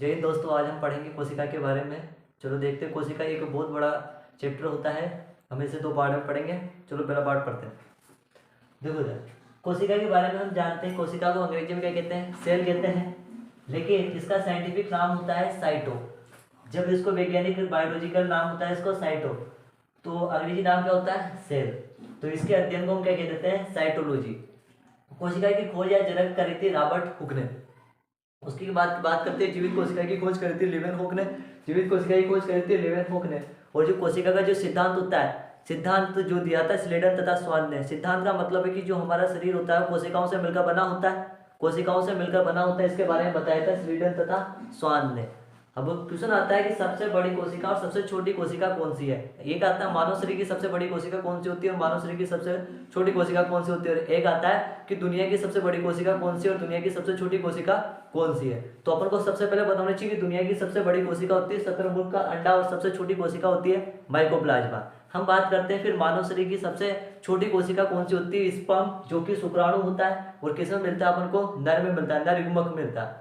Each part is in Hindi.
जय हिंद दोस्तों, आज हम पढ़ेंगे कोशिका के बारे में। चलो देखते हैं। कोशिका एक बहुत बड़ा चैप्टर होता है, हम इसे 2 पार्ट में पढ़ेंगे। चलो पहला पार्ट पढ़ते हैं। देखो जरा, कोशिका के बारे में हम जानते हैं, कोशिका को अंग्रेजी में क्या कहते हैं? सेल कहते हैं। लेकिन इसका साइंटिफिक नाम होता है साइटो। जब इसको वैज्ञानिक बायोलॉजिकल नाम होता है इसको साइटो, तो अंग्रेजी नाम क्या होता है? सेल। तो इसके अध्ययन को हम क्या कह देते हैं? साइटोलॉजी। कोशिका की खोज या जनक करी थी रॉबर्ट हुक ने। उसकी बात करते हैं जीवित कोशिका की खोज करी थी लेवेनहोक ने। जीवित कोशिका की खोज करी थी लेवेनहोक ने। और जो कोशिका का जो सिद्धांत होता है, सिद्धांत जो दिया था स्लेडन तथा स्वान ने। सिद्धांत का मतलब है कि जो हमारा शरीर होता है कोशिकाओं से मिलकर बना होता है, कोशिकाओं से मिलकर बना होता है। इसके बारे में बताया था स्लेडन तथा स्वान ने। अब क्वेश्चन आता है कि सबसे बड़ी कोशिका और सबसे छोटी कोशिका कौन सी है। एक आता है मानव शरीर की सबसे बड़ी कोशिका कौन सी होती है और मानव शरीर की सबसे छोटी कोशिका कौन सी होती है। और एक आता है कि दुनिया की सबसे बड़ी कोशिका कौन सी है और दुनिया की सबसे छोटी कोशिका कौन सी है। तो अपन को सबसे पहले बताना चाहिए कि दुनिया की सबसे बड़ी कोशिका होती है शुक्रमुख का अंडा और सबसे छोटी कोशिका होती है माइकोप्लाज्मा। हम बात करते हैं फिर मानव शरीर की सबसे छोटी कोशिका कौन सी होती है? स्पर्म, जो कि शुक्राणु होता है। और किसमें मिलता है अपन को? नर में मिलता है, नर युग्मक मिलता है।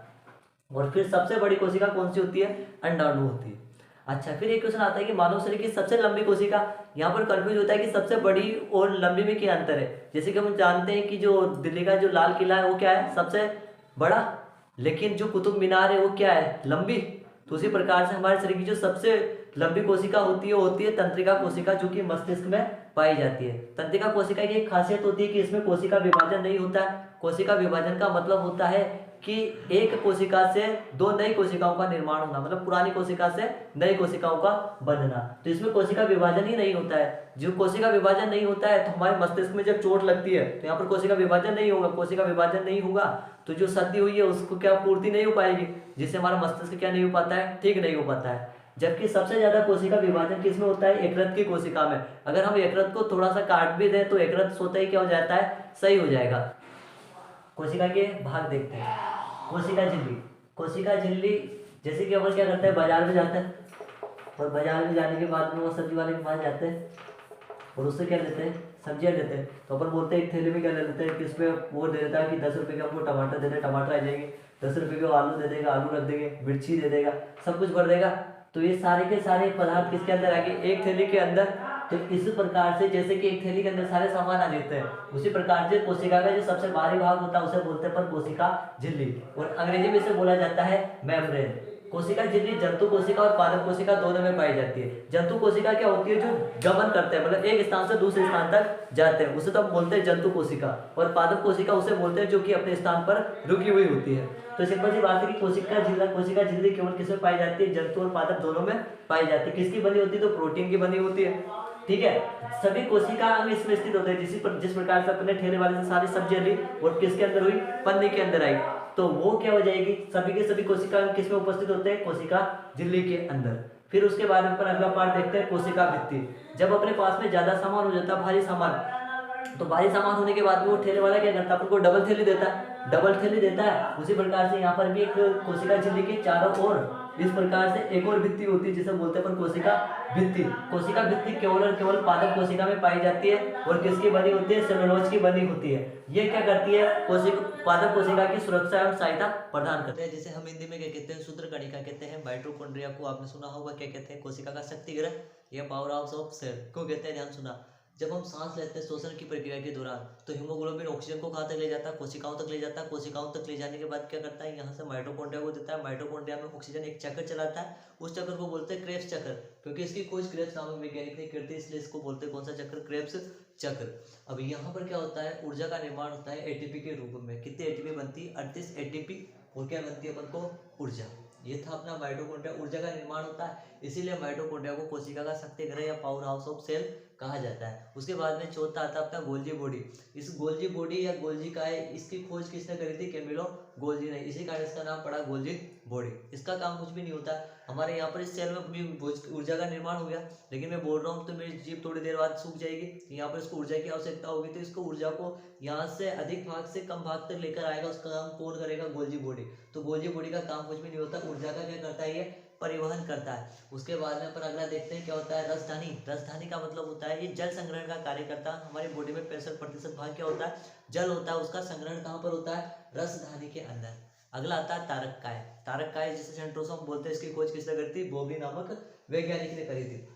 और फिर सबसे बड़ी कोशिका कौन सी होती है? अंडाणु होती है। अच्छा, फिर एक क्वेश्चन आता है कि मानव शरीर की सबसे लंबी कोशिका। यहाँ पर कंफ्यूज होता है कि सबसे बड़ी और लंबी में क्या अंतर है। जैसे कि हम जानते हैं कि जो दिल्ली का जो लाल किला है वो क्या है? सबसे बड़ा। लेकिन जो कुतुब मीनार है वो क्या है? लंबी। तो उसी प्रकार से हमारे शरीर की जो सबसे लंबी कोशिका होती है वो होती है तंत्रिका कोशिका, जो कि मस्तिष्क में पाई जाती है। तंत्रिका कोशिका की एक खासियत होती है कि इसमें कोशिका विभाजन नहीं होता है। कोशिका विभाजन का मतलब होता है कि एक कोशिका से दो नई कोशिकाओं का निर्माण होना, मतलब पुरानी कोशिका से नई कोशिकाओं का बनना। तो इसमें कोशिका विभाजन ही नहीं होता है। जो कोशिका विभाजन नहीं होता है तो हमारे मस्तिष्क में जब चोट लगती है तो यहाँ पर कोशिका विभाजन नहीं होगा। कोशिका विभाजन नहीं होगा तो जो क्षति हुई है उसको क्या पूर्ति नहीं हो पाएगी, जिससे हमारा मस्तिष्क क्या नहीं हो पाता है? ठीक नहीं हो पाता है। जबकि सबसे ज्यादा कोशिका विभाजन किसमें होता है? यकृत की कोशिका में। अगर हम यकृत को थोड़ा सा काट भी दें तो यकृत स्वतः ही क्या हो जाता है? सही हो जाएगा। कोशिका के भाग देखते हैं। कोशिका झिल्ली। कोशिका झिल्ली जैसे कि अपन क्या करते हैं? बाजार में जाते हैं और बाजार में जाने के बाद में वो सब्जी वाले के पास जाते हैं और उससे क्या लेते हैं? सब्जियां लेते हैं। तो अपन बोलते हैं एक थैली में क्या ले लेते हैं कि इसमें वो दे देता है कि 10 रुपये के हमको टमाटर दे दे, टमाटर आ जाएंगे। 10 रुपये के आलू दे देगा, आलू रख देंगे, मिर्ची दे देगा, सब कुछ भर देगा। तो ये सारे के सारे पदार्थ किसके अंदर आ गए? एक थैली के अंदर। तो इस प्रकार से जैसे कि एक थैली के अंदर सारे सामान आ जाते हैं, उसी प्रकार से कोशिका का जो सबसे बाहरी भाग होता है उसे बोलते हैं पर कोशिका झिल्ली, और अंग्रेजी में इसे बोला जाता है मेम्ब्रेन। कोशिका झिल्ली जंतु कोशिका और पादप कोशिका दोनों में पाई जाती है। जंतु कोशिका क्या होती है? जो गमन करते हैं, मतलब एक स्थान से दूसरे स्थान तक जाते हैं, उसे तो हम बोलते हैं जंतु कोशिका। और पादप कोशिका उसे बोलते हैं जो कि अपने स्थान पर रुकी हुई होती है। तो सिंपल सी बात है कि कोशिका झिल्ली केवल किसमें पाई जाती है? जंतु और पादप दोनों में पाई जाती है। किसकी बनी होती है? तो प्रोटीन की बनी होती है। ठीक है। सभी कोशिका अंग इसमें स्थित होते हैं। जिस प्रकार से अपने ठेले वाले से सारी सब्जियां ली और किसके अंदर हुई? पन्नी के अंदर आई, तो वो क्या हो जाएगी? सभी के सभी कोशिका अंग किसमें उपस्थित होते हैं? कोशिका झिल्ली के अंदर। फिर उसके बाद में अगला पार्ट देखते हैं कोशिका भित्ति। जब अपने पास में ज्यादा सामान हो जाता है, भारी सामान, तो भारी सामान होने के बाद में वो ठेले वाला क्या करता है? अपन को डबल थैली देता है, डबल थैली देता है। उसी प्रकार से यहाँ पर भी एक कोशिका झिल्ली के चारों ओर इस प्रकार से एक और भित्ति होती है जिसे बोलते हैं पर कोशिका भित्ति। कोशिका भित्ति केवल और केवल पादप कोशिका में पाई जाती है और किसकी बनी होती है? सेलुलोज की बनी होती है। ये क्या करती है? पादप कोशिका की सुरक्षा एवं सहायता प्रदान करते हैं। जिसे हम हिंदी में क्या कहते हैं? सूत्रकणिका कहते हैं। माइटोकॉन्ड्रिया को आपने सुना होगा क्या कहते हैं? कोशिका का शक्ति ग्रह या पावर हाउस ऑफ सेल क्यों कहते हैं? ध्यान सुना। जब हम सांस लेते हैं श्वसन की प्रक्रिया के दौरान, तो हीमोग्लोबिन ऑक्सीजन को कहाँ तक ले जाता है? कोशिकाओं तक ले जाता है। कोशिकाओं तक ले जाने के बाद क्या करता है? यहाँ से माइटोकॉन्ड्रिया को देता है। माइटोकॉन्ड्रिया में ऑक्सीजन एक चक्कर चलाता है, उस चक्कर को बोलते हैं क्रेब्स चक्र, क्योंकि इसकी खोज क्रेब्स नामक वैज्ञानिक ने की थी, इसलिए इसको बोलते हैं कौन सा चक्र? क्रेब्स चक्र। अब यहाँ पर क्या होता है? ऊर्जा का निर्माण होता है एटीपी के रूप में। कितनी एटीपी बनती है? 38 एटीपी। और क्या बनती है अपन को? ऊर्जा। ये था अपना माइटोकॉन्ड्रिया। ऊर्जा का निर्माण होता है, इसीलिए माइटोकॉन्ड्रिया को कोशिका का शक्ति ग्रह या पावर हाउस ऑफ सेल कहा जाता है। उसके बाद में चौथा आता है अपना गोल्जी बॉडी। इस गोल्जी बॉडी या गोल्जी काय, इसकी खोज किसने करी थी? कैमिलो गोल्जी ने। इसी कारण इसका नाम पड़ा गोल्जी बॉडी। इसका काम कुछ भी नहीं होता हमारे यहाँ पर। इस सेल में भी ऊर्जा का निर्माण हो गया, लेकिन मैं बोल रहा हूँ तो मेरी जीभ थोड़ी देर बाद सूख जाएगी। यहाँ पर इसको ऊर्जा की आवश्यकता होगी, तो इसको ऊर्जा को यहाँ से अधिक भाग से कम भाग तक लेकर आएगा। उसका काम कौन करेगा? Golgi body. तो गोल्जी बॉडी का काम कुछ भी नहीं होता, ऊर्जा का क्या करता है? ये परिवहन करता है। उसके बाद में अपन अगला देखते हैं क्या होता है? रसधानी। रसधानी का मतलब होता है ये जल संग्रहण का कार्य करता है। हमारी बॉडी में 65% भाग क्या होता है? जल होता है। उसका संग्रहण कहाँ पर होता है? रसधानी के अंदर। अगला आता है तारककाय। तारककाय जिसे सेंट्रोसोम बोलते हैं, इसकी खोज किसने करी थी? बोबी नामक वैज्ञानिक ने करी थी।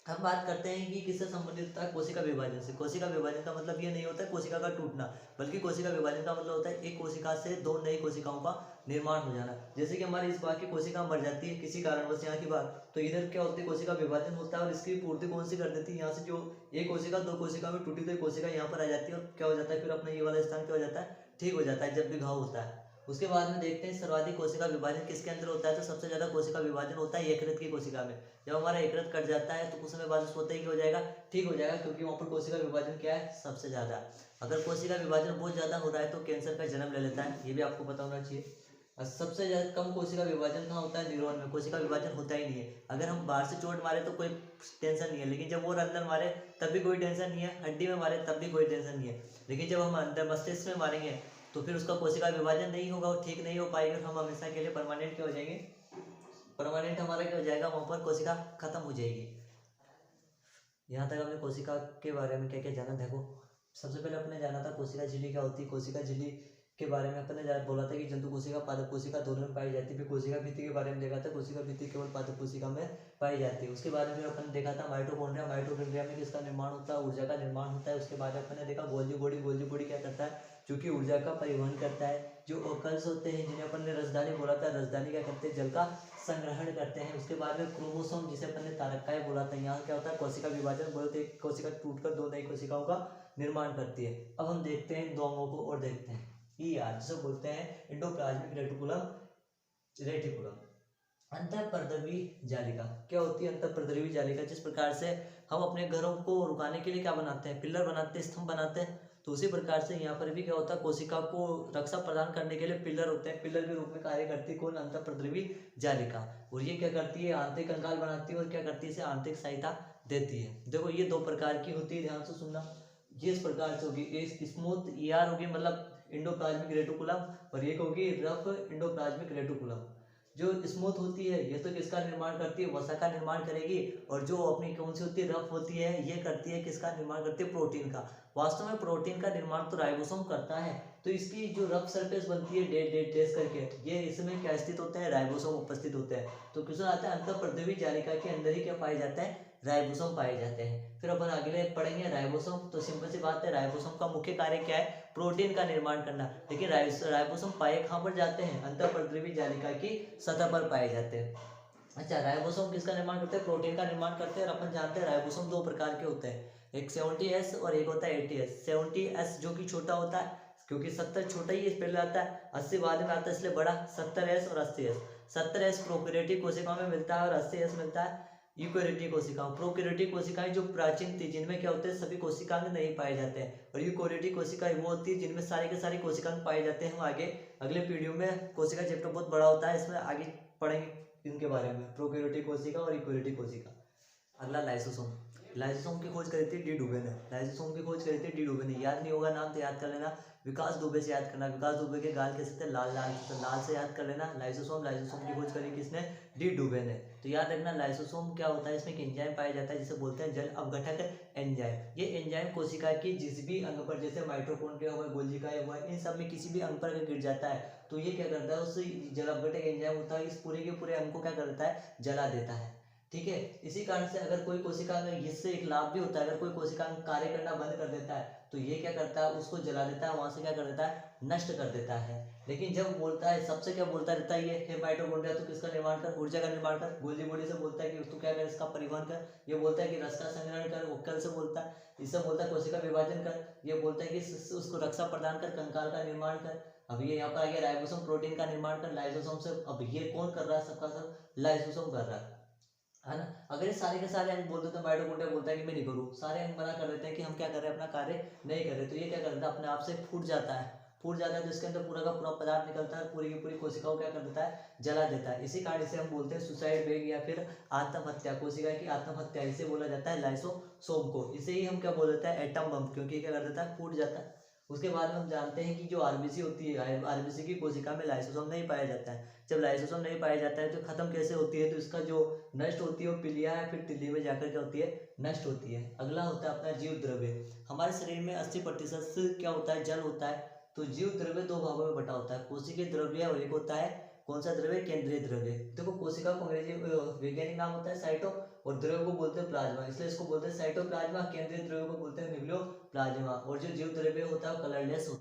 हम बात करते हैं कि किससे संबंधित होता है? कोशिका विभाजन से। कोशिका विभाजन का मतलब ये नहीं होता है कोशिका का टूटना, बल्कि कोशिका विभाजन का मतलब होता है एक कोशिका से दो नई कोशिकाओं का निर्माण हो जाना। जैसे कि हमारी इस बात की कोशिका मर जाती है किसी कारणवश, यहाँ की बात, तो इधर क्या होती है? कोशिका विभाजन होता है और इसकी पूर्ति कौन सी कर देती है? यहाँ से जो एक कोशिका दो कोशिका में टूटी, तो एक कोशिका यहाँ पर आ जाती है और क्या हो जाता है? फिर अपना ये वाला स्थान क्या हो जाता है? ठीक हो जाता है जब भी घाव होता है। उसके बाद में देखते हैं सर्वाधिक कोशिका विभाजन किसके अंदर होता है? तो सबसे ज्यादा कोशिका विभाजन होता है यकृत की कोशिका में। जब हमारा यकृत कट जाता है तो कुछ समय बाद सोचते ही हो जाएगा, ठीक हो जाएगा, क्योंकि वहाँ पर कोशिका विभाजन क्या है? सबसे ज्यादा। अगर कोशिका विभाजन बहुत ज्यादा हो रहा है तो कैंसर का जन्म ले लेता है, ये भी आपको पता होना चाहिए। और सबसे ज्यादा कम कोशिका विभाजन कहाँ होता है? न्यूरॉन में। कोशिका विभाजन होता ही नहीं है। अगर हम बाहर से चोट मारे तो कोई टेंशन नहीं है, लेकिन जब वो अंदर मारे तब भी कोई टेंशन नहीं है, हड्डी में मारे तब भी कोई टेंशन नहीं है, लेकिन जब हम अंदर मस्तिष्क में मारेंगे तो फिर उसका कोशिका विभाजन नहीं होगा, वो ठीक नहीं हो पाएगा, हम हमेशा के लिए परमानेंट क्या हो जाएंगे? परमानेंट हमारा क्या हो जाएगा? वहाँ पर कोशिका खत्म हो जाएगी। यहाँ तक हमने कोशिका के बारे में क्या क्या जाना। देखो, सबसे पहले अपने जाना था कोशिका झिल्ली क्या होती है। कोशिका झिल्ली के बारे में अपने बोला था कि जंतु कोशिका पादप कोशिका दोनों में पाई जाती है। फिर कोशिका भित्ति के बारे में देखा था, कोशिका भित्ति केवल पादप कोशिका में पाई जाती है। उसके बाद में फिर अपन देखा था माइटोकॉन्ड्रिया। माइटोकॉन्ड्रिया में किसका निर्माण होता है? ऊर्जा का निर्माण होता है। उसके बाद अपन ने देखा गोल्जी बॉडी। गोल्जी बॉडी क्या करता है? चूंकि ऊर्जा का परिवहन करता है। जो ओकल्स होते हैं जिन्हें अपन ने राजधानी बोला था, राजधानी क्या करते हैं? जल का संग्रहण करते हैं। उसके बाद में क्रोमोसोम जिसे अपन ने तारककाय बोला था, यहाँ क्या होता है? कोशिका विभाजन बोलते हैं, कोशिका टूटकर दो नई कोशिकाओं का निर्माण करती है। अब हम देखते हैं दो अंगों को और देखते हैं। जिसे बोलते हैं एंडोप्लाज्मिक रेटिकुलम। अंतःपरद्रवी जालिका क्या होती है? अंतःपरद्रवी जालिका जिस प्रकार से हम अपने घरों को रुकाने के लिए क्या बनाते हैं? पिलर बनाते हैं, स्तंभ बनाते हैं, तो उसी प्रकार से यहाँ पर भी क्या होता है? कोशिका को रक्षा प्रदान करने के लिए पिलर होते हैं। पिलर के रूप में कार्य करती है कौन? अंतःपरद्रवी जालिका। और ये क्या करती है? आंतरिक कंकाल बनाती है और क्या करती है? इसे आंतरिक सहायता देती है। देखो, ये दो प्रकार की होती है, ध्यान से सुनना। ये इस प्रकार से होगी, एक स्मूथ ईआर होगी मतलब इंडोप्लाज्मिक रेटिकुलम, और एक होगी रफ इंडोप्लाज्मिक रेटिकुलम। जो स्मूथ होती है ये तो किसका निर्माण करती है? वसा का निर्माण करेगी, और जो अपनी कौन सी होती है? रफ होती है, ये करती है किसका निर्माण करती है? प्रोटीन का। वास्तव में प्रोटीन का निर्माण तो राइबोसोम करता है, तो इसकी जो रफ सरफेस बनती है डेड डेड टेस्ट करके, ये इसमें क्या स्थित होते हैं? राइबोसोम उपस्थित होते हैं। तो किसमें आता है? अंतःपरद्रवी जालिका के अंदर ही क्या पाए जाता है? राइबोसोम पाए जाते हैं। फिर अपन अगले पढ़ेंगे राइबोसोम। तो सिंपल सी बात है, राइबोसोम का मुख्य कार्य क्या है? प्रोटीन का निर्माण करना। लेकिन राइबोसोम पाए कहाँ पर जाते हैं? अंतःपरद्रवी जालिका की सतह पर पाए जाते हैं। अच्छा, राइबोसोम किसका निर्माण करते हैं? प्रोटीन का निर्माण करते हैं। और अपन जानते हैं राइबोसोम दो प्रकार के होते हैं, एक 70S और एक होता है 80S। 70S जो कि छोटा होता है, क्योंकि 70 छोटा ही पहले आता है, 80 बाद में आता है इसलिए बड़ा। 70S और 80S। 70S प्रोकैरियोटिक कोशिकाओं में मिलता है और 80S मिलता है यूकेरियोटिक कोशिकाओं। प्रोकैरियोटिक कोशिकाएं जो प्राचीन थी, जिनमें क्या होते हैं? सभी कोशिकांग नहीं पाए जाते हैं। और यूकेरियोटिक कोशिकाएं वो होती है जिनमें सारे के सारे कोशिकांग पाए जाते हैं। हम आगे अगले पीढ़ियों में, कोशिका चैप्टर बहुत बड़ा होता है, इसमें आगे पढ़ेंगे इनके बारे में, प्रोकैरियोटिक कोशिका और यूकेरियोटिक कोशिका। अगला लाइसोसोम। लाइसोसोम की खोज करी थी डी डुबे ने। लाइसोसोम की खोज करी थी डी डुबे ने। याद नहीं होगा नाम तो याद कर लेना, विकास दुबे से याद करना। विकास दुबे के गाल कैसे थे? लाल लाल, तो लाल से याद कर लेना। लाइसोसोम की खोज करी किसने? डी डुबे ने। तो याद रखना, लाइसोसोम क्या होता है? इसमें एक एंजाइम पाया जाता है जिसे बोलते हैं जल अपघटक एंजाइम। ये एंजाइम कोशिका की जिस भी अंग पर, जैसे माइटोकॉन्ड्रिया हुआ, गोल्जी का हुआ, इन सब में किसी भी अंग पर अगर गिर जाता है तो ये क्या करता है? उस जल अपघटक एंजाइम होता है, इस पूरे के पूरे अंग को क्या करता है? जला देता है। ठीक है, इसी कारण से अगर कोई कोशिका, अगर इससे एक लाभ भी होता है, अगर कोई कोशिका कार्य करना बंद कर देता है तो ये क्या करता है? उसको जला देता है, वहां से क्या कर देता है? नष्ट कर देता है। लेकिन जब बोलता है, सबसे क्या बोलता रहता है? ये माइटोकॉन्ड्रिया तो किसका निर्माण कर? ऊर्जा का निर्माण कर। गोल्जी बॉडी से बोलता है कि तू क्या कर? इसका परिवहन कर। ये बोलता है कि रस का संग्रहण कर। ओक्कल से बोलता है, इससे बोलता है कोशिका विभाजन कर। ये बोलता है कि उसको रक्षा प्रदान कर, कंकाल का निर्माण कर। अब ये यहाँ पर आ गया राइबोसोम, प्रोटीन का निर्माण कर। लाइसोसोम से अब ये कौन कर रहा है? सबका सब लाइसोसोम कर रहा है ना। अगर ये सारे के सारे अंग बोल देते हैं, माइटोकॉन्ड्रिया बोलता है कि मैं नहीं करूँ, सारे अंग मना कर देते हैं कि हम क्या कर रहे हैं? अपना कार्य नहीं कर रहे, तो ये क्या करता है? अपने आप से फूट जाता है। फूट जाता है तो इसके अंदर पूरा का पूरा पदार्थ निकलता है, पूरी की पूरी कोशिकाओं क्या कर देता है? जला देता है। इसी कारण से हम बोलते हैं सुसाइड वेग या फिर आत्महत्या, कोशिका की आत्महत्या, इसे बोला जाता है लाइसोसोम को। इसे ही हम क्या बोल देते हैं? एटम बम, क्योंकि क्या कर देता है? फूट जाता है। उसके बाद में हम जानते हैं कि जो आरबीसी होती है, आरबीसी की कोशिका में लाइसोसोम नहीं पाया जाता है। जब लाइसोसोम नहीं पाया जाता है तो खत्म कैसे होती है? तो इसका जो नष्ट होती है वो पिलिया या फिर तिल्ली में जाकर क्या होती है? नष्ट होती है। अगला होता है अपना जीव द्रव्य। हमारे शरीर में 80% क्या होता है? जल होता है। तो जीव द्रव्य दो भागों में बटा होता है, कोशिकीय द्रव्य और एक होता है कौन सा द्रव्य, केंद्रीय द्रव्य। देखो कोशिका को अंग्रेजी वैज्ञानिक नाम होता है साइटो, और द्रव्य को बोलते हैं प्लाज्मा, इसलिए इसको बोलते हैं साइटोप्लाज्मा। केंद्रीय द्रव्य को बोलते हैं न्यूक्लियोप्लाज्मा। और जो जीव द्रव्य होता है वो कलरलेस होता है।